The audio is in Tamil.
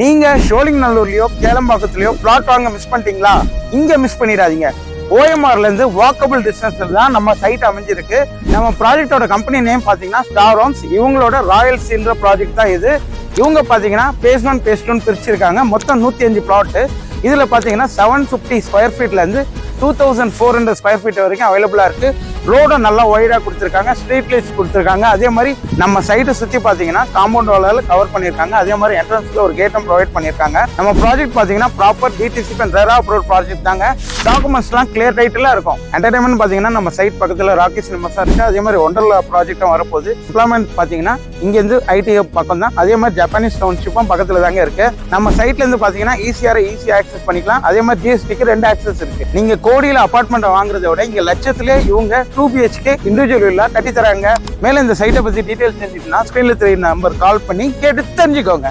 நீங்க ஷோலிங்கநல்லூர்லயோ கேளம்பாக்கத்துலயோ பிளாட் வாங்க மிஸ் பண்ணிட்டீங்களா? இங்க மிஸ் பண்ணிடாதீங்க. ஓஎம்ஆர்ல இருந்து வாக்கபிள் டிஸ்டன்ஸ்ல தான் நம்ம சைட் அமைஞ்சிருக்கு. நம்ம ப்ராஜெக்டோட கம்பெனி நேம் பாத்தீங்கன்னா ஸ்டார் ஹோம்ஸ். இவங்களோட ராயல்ஸ்ன்ற ப்ராஜெக்ட் தான் இது. இவங்க பாத்தீங்கன்னா பேஸ் 1 பேஸ் 2 பிரிச்சிருக்காங்க. மொத்தம் 105 பிளாட். இதுல பாத்தீங்கன்னா 750 ஸ்கொயர் ஃபீட்ல இருந்து 2400 ஸ்கொயர் ஃபீட் வரைக்கும் அவைலபிளா இருக்கு. ரோடும் நல்லா ஒய்டா கொடுத்துருக்காங்க, ஸ்ட்ரீட் லைட்ஸ் கொடுத்துருக்காங்க. அதே மாதிரி நம்ம சைட்டை சுற்றி பார்த்தீங்கன்னா காம்பவுண்ட் வாலால் கவர் பண்ணியிருக்காங்க. அதே மாதிரி என்ட்ரன்ஸ்ல ஒரு கேட்டும் ப்ரொவைட் பண்ணியிருக்காங்க. நம்ம ப்ராஜெக்ட் பார்த்தீங்கன்னா proper DTC and RERA approve project தாங்க. டாக்குமெண்ட்ஸ்லாம் கிளியர் டைட்டில் இருக்கும். என்டர்டைன்மெண்ட் பார்த்தீங்கன்னா நம்ம சைட் பக்கத்தில் ராக்கி சினிமாஸாக இருக்கு. அதே மாதிரி ஒண்டர்லா ப்ராஜெக்டும் வரப்போகுது. எம்ப்ளாய்மெண்ட் பார்த்தீங்கன்னா இங்கேருந்து ஐடி பக்கம் தான். அதே மாதிரி ஜப்பானீஸ் டவுன்ஷிப்பும் பக்கத்தில் தாங்க இருக்கு. நம்ம சைட்ல இருந்து பார்த்தீங்கன்னா ஈஸியாக ஆக்சஸ் பண்ணிக்கலாம். அதே மாதிரி ஜிஎஸ்டிக்கு 2 ஆக்சஸ் இருக்கு. நீங்க கோடியில் அபார்ட்மெண்ட் வாங்குறத விட இங்க லட்சத்திலே இவங்க 2 BHK இண்டிவிஜுவல் வில்லா கட்டி தராங்க. மேல இந்த சைட்டை பத்தி டீடைல்ஸ் தெரிஞ்சுக்கணும்னா ஸ்கிரீன்ல தெரியுற நம்பர் கால் பண்ணி கேட்டு தெரிஞ்சுக்கோங்க.